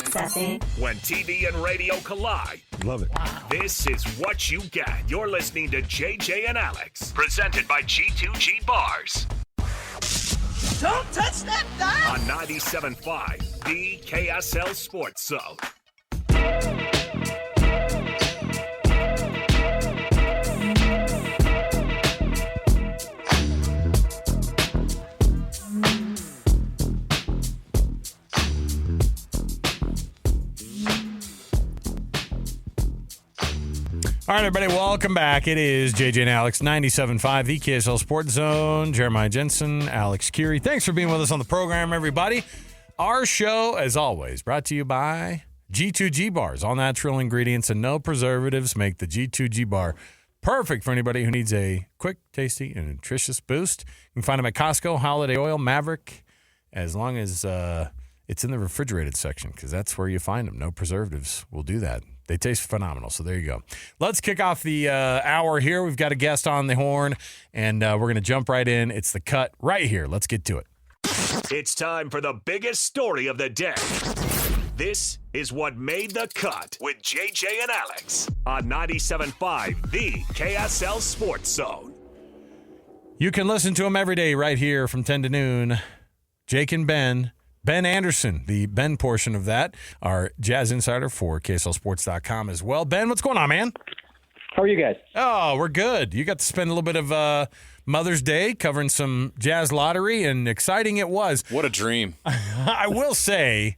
Accessing. When TV and radio collide. Love it. Wow. This is what you get. You're listening to JJ and Alex. Presented by G2G Bars. Don't touch that dial. On 97.5, the KSL Sports Zone. All right, everybody, welcome back. It is JJ and Alex, 97.5, the KSL Sports Zone. Jeremiah Jensen, Alex Curie. Thanks for being with us on the program, everybody. Our show, as always, brought to you by G2G Bars. All natural ingredients and no preservatives make the G2G Bar perfect for anybody who needs a quick, tasty, and nutritious boost. You can find them at Costco, Holiday Oil, Maverick, as long as it's in the refrigerated section, because that's where you find them. No preservatives will do that. They taste phenomenal, so there you go. Let's kick off the hour here. We've got a guest on the horn, and we're going to jump right in. It's The Cut right here. Let's get to it. It's time for the biggest story of the day. This is what made the cut with JJ and Alex on 97.5, the KSL Sports Zone. You can listen to them every day right here from 10 to noon. Jake and Ben. Ben Anderson, the Ben portion of that, our Jazz insider for KSLSports.com as well. Ben, what's going on, man? How are you guys? Oh, we're good. You got to spend a little bit of Mother's Day covering some Jazz lottery, and exciting it was. What a dream. I will say,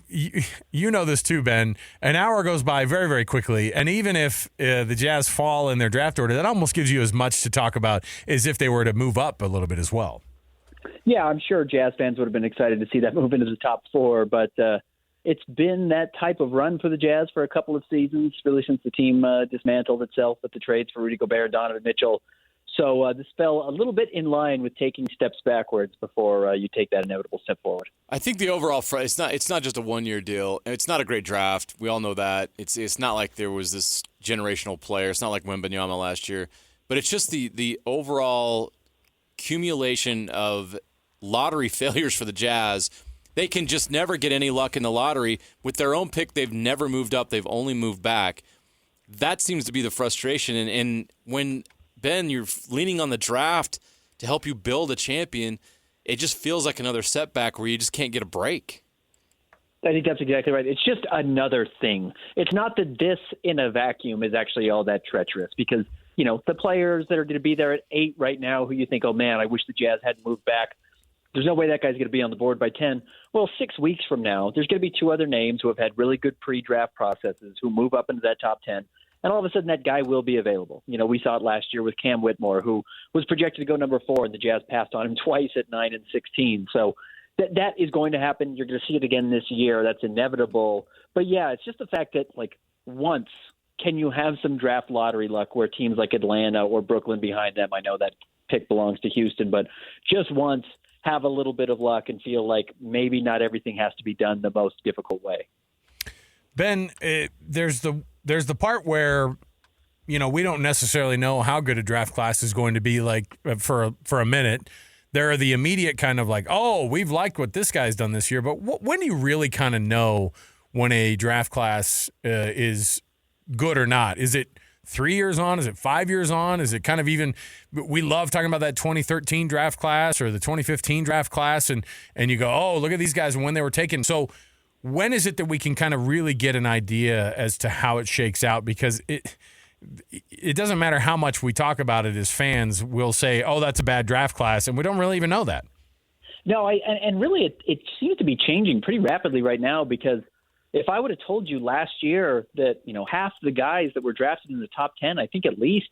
you know this too, Ben, an hour goes by very, very quickly, and even if the Jazz fall in their draft order, that almost gives you as much to talk about as if they were to move up a little bit as well. Yeah, I'm sure Jazz fans would have been excited to see that move into the top four, but it's been that type of run for the Jazz for a couple of seasons, really since the team dismantled itself with the trades for Rudy Gobert and Donovan Mitchell. So this fell a little bit in line with taking steps backwards before you take that inevitable step forward. I think the overall it's not just a one-year deal. It's not a great draft. We all know that. It's not like there was this generational player. It's not like Wembanyama last year. But it's just the overall accumulation of lottery failures for the Jazz. They can just never get any luck in the lottery. With their own pick, they've never moved up. They've only moved back. That seems to be the frustration. And when, Ben, you're leaning on the draft to help you build a champion, it just feels like another setback where you just can't get a break. I think that's exactly right. It's just another thing. It's not that this in a vacuum is actually all that treacherous because, you know, the players that are going to be there at 8 right now who you think, oh, man, I wish the Jazz hadn't moved back. There's no way that guy's going to be on the board by 10. Well, 6 weeks from now, there's going to be 2 other names who have had really good pre-draft processes who move up into that top 10. And all of a sudden, that guy will be available. You know, we saw it last year with Cam Whitmore, who was projected to go number 4, and the Jazz passed on him twice at 9 and 16. So that is going to happen. You're going to see it again this year. That's inevitable. But, yeah, it's just the fact that, like, once can you have some draft lottery luck where teams like Atlanta or Brooklyn behind them, I know that pick belongs to Houston, but just once have a little bit of luck and feel like maybe not everything has to be done the most difficult way. Ben, there's the part where, you know, we don't necessarily know how good a draft class is going to be like for a minute. There are the immediate kind of like, oh, we've liked what this guy's done this year. But when do you really kind of know when a draft class is good or not? Is it 3 years on? Is it 5 years on? Is it kind of even – we love talking about that 2013 draft class or the 2015 draft class, and you go, oh, look at these guys and when they were taken. So when is it that we can kind of really get an idea as to how it shakes out? Because it doesn't matter how much we talk about it as fans. We'll say, oh, that's a bad draft class, and we don't really even know that. No, and really it seems to be changing pretty rapidly right now because – if I would have told you last year that, you know, half the guys that were drafted in the top 10, I think at least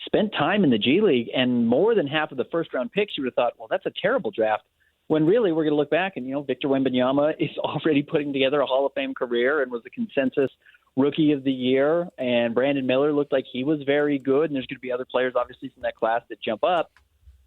spent time in the G League, and more than half of the first-round picks, you would have thought, well, that's a terrible draft. When really we're going to look back and, you know, Victor Wembanyama is already putting together a Hall of Fame career and was a consensus Rookie of the Year, and Brandon Miller looked like he was very good, and there's going to be other players, obviously, from that class that jump up.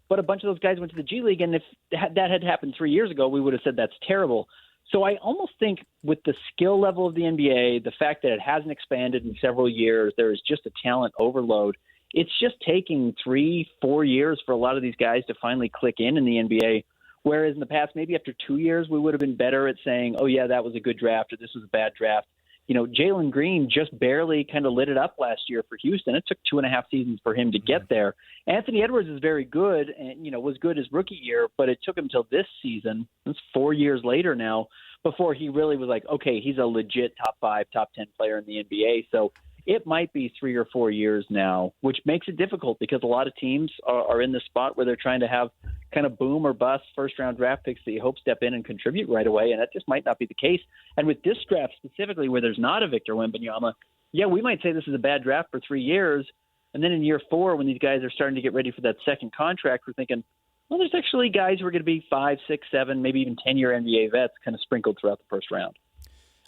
But a bunch of those guys went to the G League, and if that had happened 3 years ago, we would have said that's terrible. So I almost think with the skill level of the NBA, the fact that it hasn't expanded in several years, there is just a talent overload. It's just taking 3-4 years for a lot of these guys to finally click in the NBA, Whereas in the past, maybe after 2 years, we would have been better at saying, oh, yeah, that was a good draft or this was a bad draft. Jalen Green just barely kind of lit it up last year for Houston. It took 2.5 seasons for him to get there. Anthony Edwards is very good and, was good his rookie year, but it took him till this season. It's 4 years later now before he really was like, okay, he's a legit top 5, top 10 player in the NBA. So it might be 3 or 4 years now, which makes it difficult because a lot of teams are in the spot where they're trying to have kind of boom or bust first-round draft picks that you hope step in and contribute right away, and that just might not be the case. And with this draft specifically where there's not a Victor Wembanyama, yeah, we might say this is a bad draft for 3 years, and then in year 4 when these guys are starting to get ready for that second contract, we're thinking, well, there's actually guys who are going to be 5, 6, 7, maybe even 10-year NBA vets kind of sprinkled throughout the first round.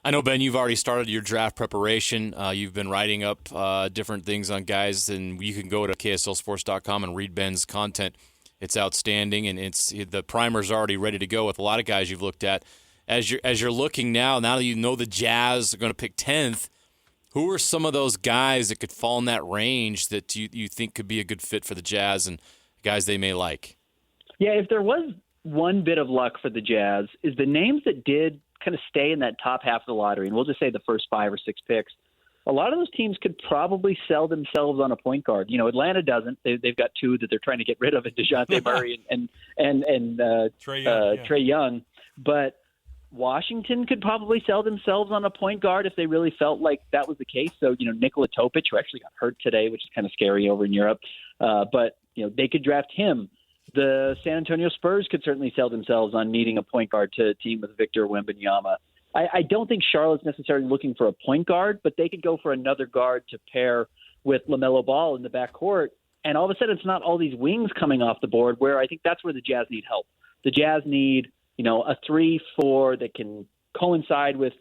I know, Ben, you've already started your draft preparation. You've been writing up different things on guys, and you can go to KSLSports.com and read Ben's content. It's outstanding, and the primer's already ready to go with a lot of guys you've looked at. As you're looking now that you know the Jazz are going to pick 10th, who are some of those guys that could fall in that range that you think could be a good fit for the Jazz and guys they may like? Yeah, if there was one bit of luck for the Jazz, is the names that did kind of stay in that top half of the lottery, and we'll just say the first 5 or 6 picks, a lot of those teams could probably sell themselves on a point guard. Atlanta doesn't. They've got 2 that they're trying to get rid of, DeJounte Murray and Trae Young. But Washington could probably sell themselves on a point guard if they really felt like that was the case. So, Nikola Topic, who actually got hurt today, which is kind of scary over in Europe. But they could draft him. The San Antonio Spurs could certainly sell themselves on needing a point guard to team with Victor Wembanyama. I don't think Charlotte's necessarily looking for a point guard, but they could go for another guard to pair with LaMelo Ball in the backcourt. And all of a sudden, it's not all these wings coming off the board, where I think that's where the Jazz need help. The Jazz need, a 3-4 that can coincide with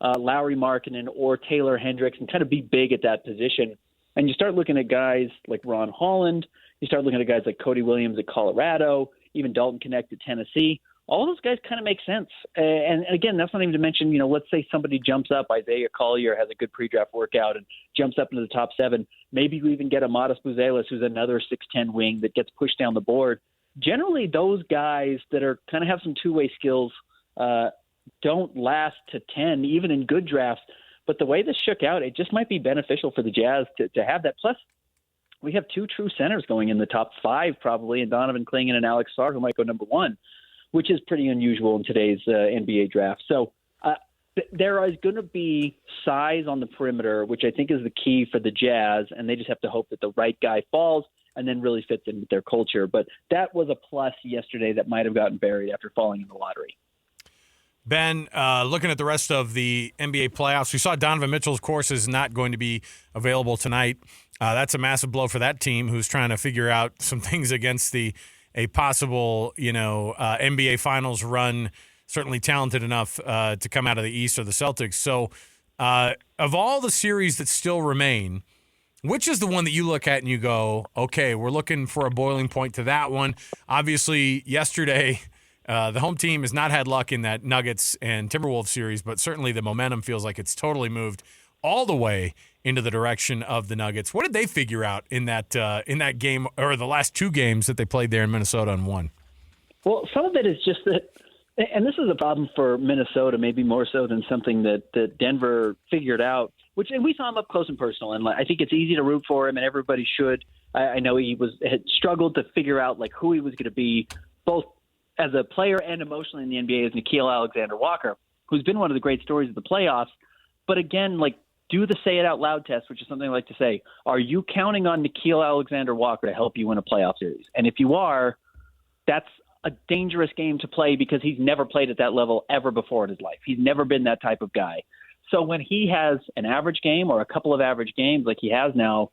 Lauri Markkanen or Taylor Hendricks and kind of be big at that position. And you start looking at guys like Ron Holland. You start looking at guys like Cody Williams at Colorado, even Dalton Knecht at Tennessee. All those guys kind of make sense. And again, that's not even to mention, let's say somebody jumps up, Isaiah Collier has a good pre-draft workout and jumps up into the top 7. Maybe we even get a Modest Buzelis, who's another 6'10" wing that gets pushed down the board. Generally, those guys that are kind of have some two-way skills don't last to 10, even in good drafts. But the way this shook out, it just might be beneficial for the Jazz to have that. Plus, we have 2 true centers going in the top 5 probably, and Donovan Clingan and Alex Sarr, who might go number 1. Which is pretty unusual in today's NBA draft. So there is going to be size on the perimeter, which I think is the key for the Jazz, and they just have to hope that the right guy falls and then really fits in with their culture. But that was a plus yesterday that might have gotten buried after falling in the lottery. Ben, looking at the rest of the NBA playoffs, we saw Donovan Mitchell, of course, is not going to be available tonight. That's a massive blow for that team who's trying to figure out some things against a possible, NBA Finals run, certainly talented enough to come out of the East or the Celtics. So of all the series that still remain, which is the one that you look at and you go, okay, we're looking for a boiling point to that one? Obviously, yesterday, the home team has not had luck in that Nuggets and Timberwolves series, but certainly the momentum feels like it's totally moved all the way into the direction of the Nuggets. What did they figure out in that game, or the last 2 games that they played there in Minnesota and won? Well, some of it is just that, and this is a problem for Minnesota, maybe more so than something that Denver figured out, and we saw him up close and personal, and I think it's easy to root for him, and everybody should. I know he had struggled to figure out who he was going to be, both as a player and emotionally in the NBA, as Nickeil Alexander-Walker, who's been one of the great stories of the playoffs. But again, do the say it out loud test, which is something I like to say. Are you counting on Nickeil Alexander-Walker to help you win a playoff series? And if you are, that's a dangerous game to play because he's never played at that level ever before in his life. He's never been that type of guy. So when he has an average game or a couple of average games like he has now,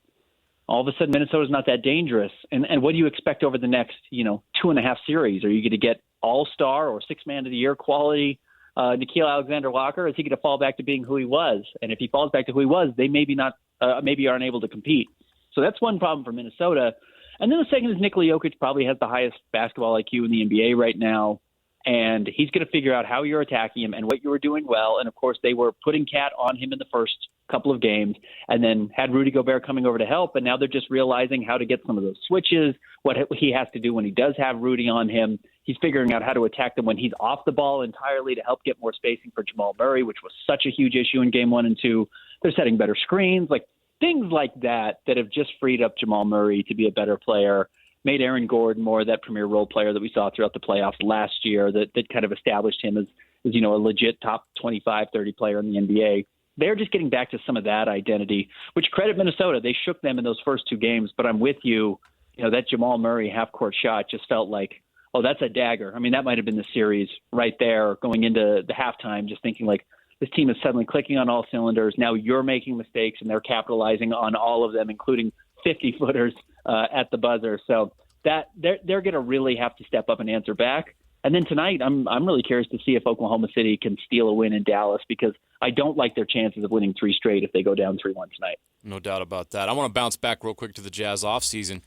all of a sudden Minnesota's not that dangerous. And what do you expect over the next, 2.5 series? Are you going to get all-star or 6-man of the year quality Nickeil Alexander-Walker? Is he going to fall back to being who he was? And if he falls back to who he was, they maybe aren't able to compete. So that's one problem for Minnesota. And then the second is Nikola Jokic probably has the highest basketball IQ in the NBA right now. and he's going to figure out how you're attacking him and what you were doing well. And, of course, they were putting Cat on him in the first couple of games and then had Rudy Gobert coming over to help, and now they're just realizing how to get some of those switches, what he has to do when he does have Rudy on him. He's figuring out how to attack them when he's off the ball entirely to help get more spacing for Jamal Murray, which was such a huge issue in Game 1 and 2. They're setting better screens, like things like that have just freed up Jamal Murray to be a better player, made Aaron Gordon more that premier role player that we saw throughout the playoffs last year that kind of established him as a legit top 25, 30 player in the NBA. They're just getting back to some of that identity, which credit Minnesota. They shook them in those first 2 games, but I'm with you. That Jamal Murray half-court shot just felt like, oh, that's a dagger. I mean, that might have been the series right there going into the halftime, just thinking like this team is suddenly clicking on all cylinders. Now you're making mistakes, and they're capitalizing on all of them, including 50-footers at the buzzer. So that they're going to really have to step up and answer back. And then tonight, I'm really curious to see if Oklahoma City can steal a win in Dallas, because I don't like their chances of winning 3 straight if they go down 3-1 tonight. No doubt about that. I want to bounce back real quick to the Jazz offseason.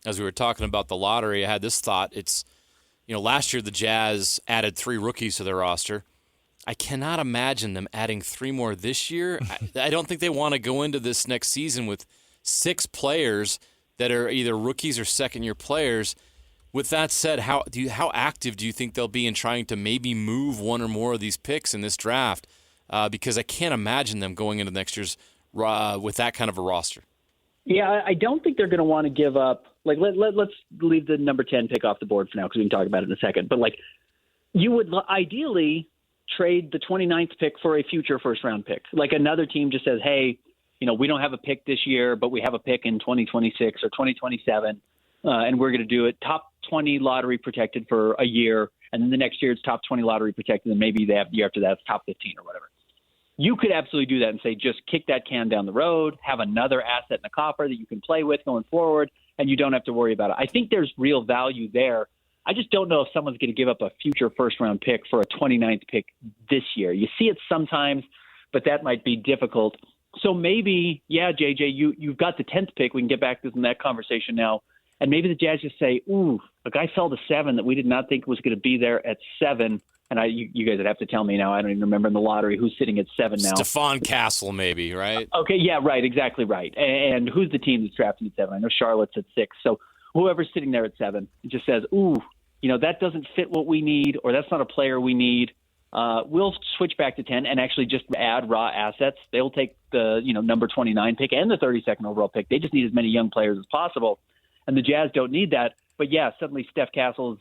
As we were talking about the lottery, I had this thought. It's, last year the Jazz added 3 rookies to their roster. I cannot imagine them adding 3 more this year. I don't think they want to go into this next season with 6 players that are either rookies or second-year players. With that said, how active do you think they'll be in trying to maybe move one or more of these picks in this draft? Because I can't imagine them going into next year's with that kind of a roster. Yeah, I don't think they're going to want to give up. Like, let's leave the number 10 pick off the board for now because we can talk about it in a second. But, like, you would ideally trade the 29th pick for a future first-round pick. Like, another team just says, hey, we don't have a pick this year, but we have a pick in 2026 or 2027, and we're going to do it top 20 lottery protected for a year, and then the next year it's top 20 lottery protected, and maybe the year after that it's top 15 or whatever. You could absolutely do that and say, just kick that can down the road, have another asset in the coffer that you can play with going forward, and you don't have to worry about it. I think there's real value there. I just don't know if someone's going to give up a future first-round pick for a 29th pick this year. You see it sometimes, but that might be difficult. So maybe, yeah, JJ, you've got the 10th pick. We can get back to that conversation now. And maybe the Jazz just say, ooh, a guy fell to 7 that we did not think was going to be there at 7. And you guys would have to tell me now. I don't even remember in the lottery who's sitting at 7 now. Stephon Castle, maybe, right? Okay, yeah, right, exactly right. And who's the team that's drafting at 7? I know Charlotte's at 6. So whoever's sitting there at 7 just says, ooh, that doesn't fit what we need, or that's not a player we need. We'll switch back to 10 and actually just add raw assets. They'll take the number 29 pick and the 32nd overall pick. They just need as many young players as possible. And the Jazz don't need that. But, yeah, suddenly Steph Castle's,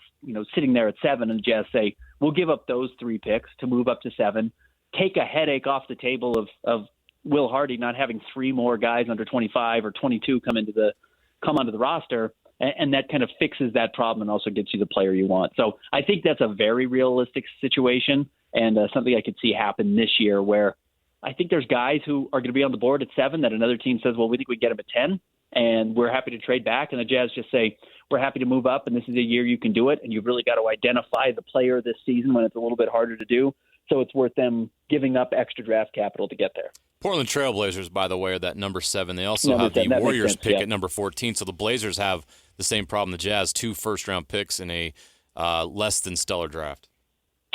sitting there at 7, and the Jazz say, we'll give up those 3 picks to move up to 7, take a headache off the table of Will Hardy not having 3 more guys under 25 or 22 come onto the roster, and that kind of fixes that problem and also gets you the player you want. So I think that's a very realistic situation and something I could see happen this year, where I think there's guys who are going to be on the board at 7 that another team says, well, we think we get them at 10. And we're happy to trade back. And the Jazz just say, we're happy to move up, and this is a year you can do it. And you've really got to identify the player this season when it's a little bit harder to do. So it's worth them giving up extra draft capital to get there. Portland Trailblazers, by the way, are that number 7. They also have the Warriors pick at number 14. So the Blazers have the same problem. The Jazz, 2 first-round picks in a less than stellar draft.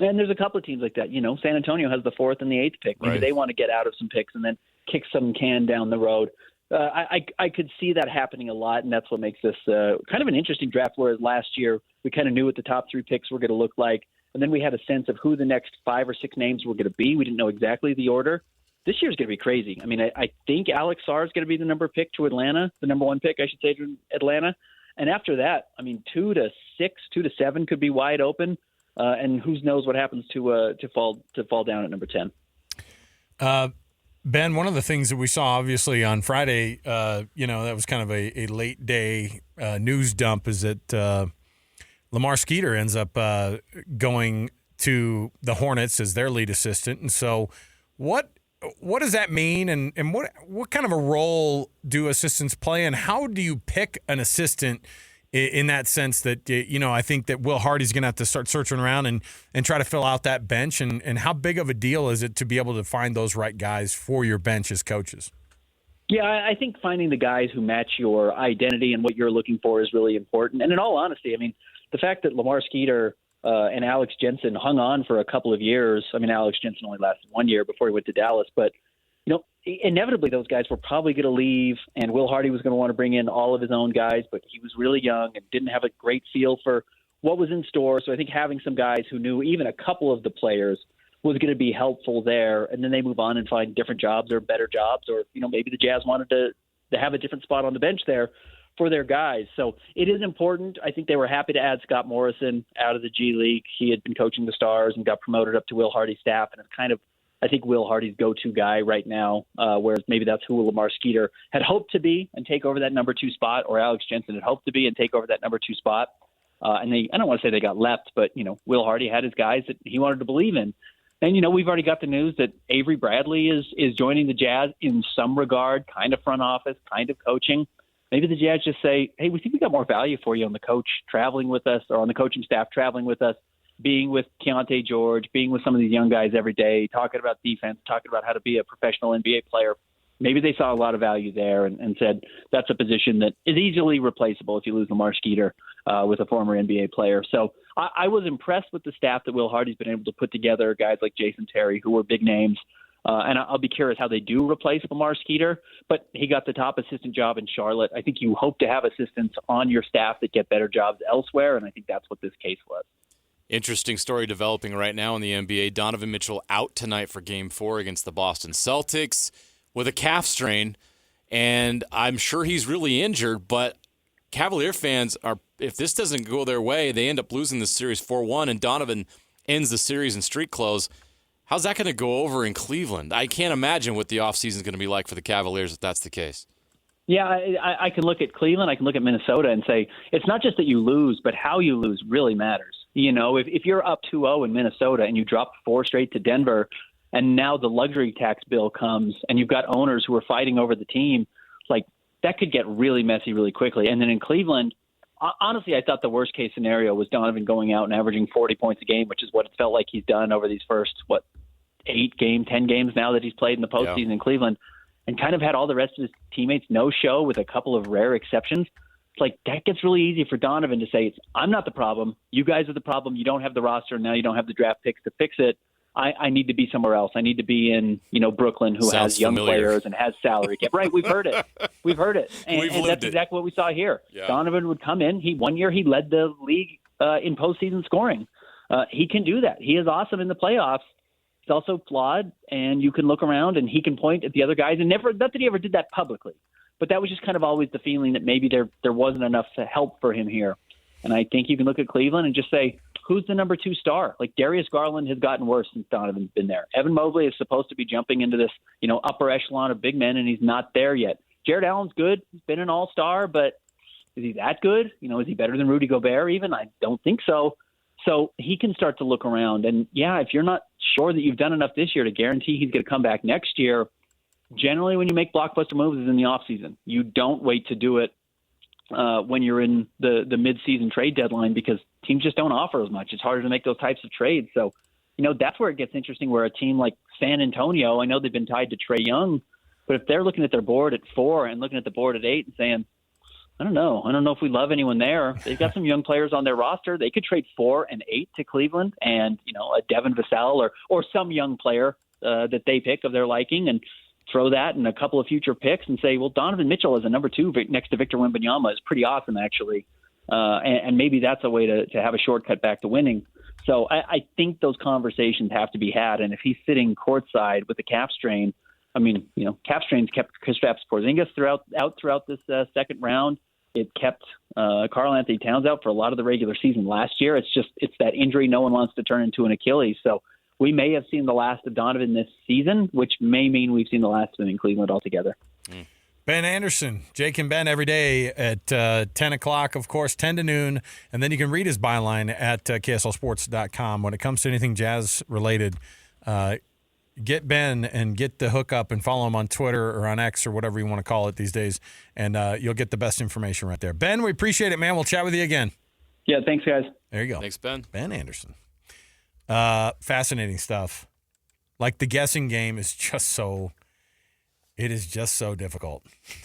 And there's a couple of teams like that. San Antonio has the 4th and the 8th pick. Maybe they want to get out of some picks and then kick some can down the road. I could see that happening a lot, and that's what makes this kind of an interesting draft, whereas last year we kind of knew what the top 3 picks were going to look like, and then we had a sense of who the next 5 or 6 names were going to be. We didn't know exactly the order. This year's going to be crazy. I mean, I think Alex Sarr is going to be the number pick to Atlanta, the number 1 pick, I should say, to Atlanta. And after that, I mean, 2 to 6, 2 to 7 could be wide open, and who knows what happens to fall down at number 10. Ben, one of the things that we saw obviously on Friday, that was kind of a late day news dump, is that Lamar Skeeter ends up going to the Hornets as their lead assistant. And so what does that mean, and what kind of a role do assistants play, and how do you pick an assistant in that sense that, I think that Will Hardy's going to have to start searching around and try to fill out that bench, and how big of a deal is it to be able to find those right guys for your bench as coaches? Yeah, I think finding the guys who match your identity and what you're looking for is really important. And in all honesty, I mean, the fact that Lamar Skeeter and Alex Jensen hung on for a couple of years. I mean, Alex Jensen only lasted 1 year before he went to Dallas, but inevitably those guys were probably going to leave, and Will Hardy was going to want to bring in all of his own guys, but he was really young and didn't have a great feel for what was in store. So I think having some guys who knew even a couple of the players was going to be helpful there, and then they move on and find different jobs or better jobs, or maybe the Jazz wanted to have a different spot on the bench there for their guys. So it is important. I think they were happy to add Scott Morrison out of the G League. He had been coaching the Stars and got promoted up to Will Hardy's staff, and it's kind of, I think, Will Hardy's go-to guy right now, whereas maybe that's who Lamar Skeeter had hoped to be and take over that number 2 spot, or Alex Jensen had hoped to be and take over that number 2 spot. And I don't want to say they got left, but, Will Hardy had his guys that he wanted to believe in. And, we've already got the news that Avery Bradley is joining the Jazz in some regard, kind of front office, kind of coaching. Maybe the Jazz just say, hey, we think we got more value for you on the coach traveling with us, or on the coaching staff traveling with us, being with Keontae George, being with some of these young guys every day, talking about defense, talking about how to be a professional NBA player. Maybe they saw a lot of value there and said that's a position that is easily replaceable if you lose Lamar Skeeter with a former NBA player. So I was impressed with the staff that Will Hardy's been able to put together, guys like Jason Terry, who were big names. And I'll be curious how they do replace Lamar Skeeter, but he got the top assistant job in Charlotte. I think you hope to have assistants on your staff that get better jobs elsewhere, and I think that's what this case was. Interesting story developing right now in the NBA. Donovan Mitchell out tonight for Game 4 against the Boston Celtics with a calf strain, and I'm sure he's really injured, but Cavalier fans are, if this doesn't go their way, they end up losing the series 4-1, and Donovan ends the series in street clothes. How's that going to go over in Cleveland? I can't imagine what the offseason is going to be like for the Cavaliers if that's the case. Yeah, I can look at Cleveland, I can look at Minnesota and say it's not just that you lose, but how you lose really matters. If you're up 2-0 in Minnesota and you drop 4 straight to Denver, and now the luxury tax bill comes and you've got owners who are fighting over the team, like that could get really messy really quickly. And then in Cleveland, honestly, I thought the worst case scenario was Donovan going out and averaging 40 points a game, which is what it felt like he's done over these first, 10 games now that he's played in the postseason in Cleveland, and kind of had all the rest of his teammates no show with a couple of rare exceptions. It's like that gets really easy for Donovan to say, I'm not the problem. You guys are the problem. You don't have the roster. And now you don't have the draft picks to fix it. I need to be somewhere else. I need to be in, Brooklyn, who has young players and has salary cap. Right, we've heard it. And that's exactly what we saw here. Yeah. Donovan would come in. 1 year he led the league in postseason scoring. He can do that. He is awesome in the playoffs. He's also flawed, and you can look around and he can point at the other guys. And not that he ever did that publicly, but that was just kind of always the feeling that maybe there wasn't enough help for him here. And I think you can look at Cleveland and just say, who's the number 2 star? Like Darius Garland has gotten worse since Donovan's been there. Evan Mobley is supposed to be jumping into this, upper echelon of big men, and he's not there yet. Jared Allen's good. He's been an all-star, but is he that good? Is he better than Rudy Gobert even? I don't think so. So he can start to look around. And, yeah, if you're not sure that you've done enough this year to guarantee he's going to come back next year, generally when you make blockbuster moves is in the offseason. You don't wait to do it when you're in the mid-season trade deadline, because teams just don't offer as much. It's harder to make those types of trades. So, that's where it gets interesting, where a team like San Antonio, I know they've been tied to Trae Young, but if they're looking at their board at 4 and looking at the board at 8 and saying, I don't know if we love anyone there. They've got some young players on their roster. They could trade 4 and 8 to Cleveland and, a Devin Vassell or some young player that they pick of their liking, and throw that in a couple of future picks and say, well, Donovan Mitchell as a number 2 next to Victor Wembanyama is pretty awesome, actually. And maybe that's a way to have a shortcut back to winning. So I think those conversations have to be had. And if he's sitting courtside with a calf strain, calf strains kept Kristaps Porzingis throughout this second round. It kept Karl Anthony Towns out for a lot of the regular season last year. It's that injury no one wants to turn into an Achilles. So we may have seen the last of Donovan this season, which may mean we've seen the last of him in Cleveland altogether. Ben Anderson, Jake and Ben every day at 10 o'clock, of course, 10 to noon. And then you can read his byline at KSLSports.com. When it comes to anything Jazz-related, get Ben and get the hookup and follow him on Twitter or on X or whatever you want to call it these days, and you'll get the best information right there. Ben, we appreciate it, man. We'll chat with you again. Yeah, thanks, guys. There you go. Thanks, Ben. Ben Anderson. Fascinating stuff. Like the guessing game is just so difficult.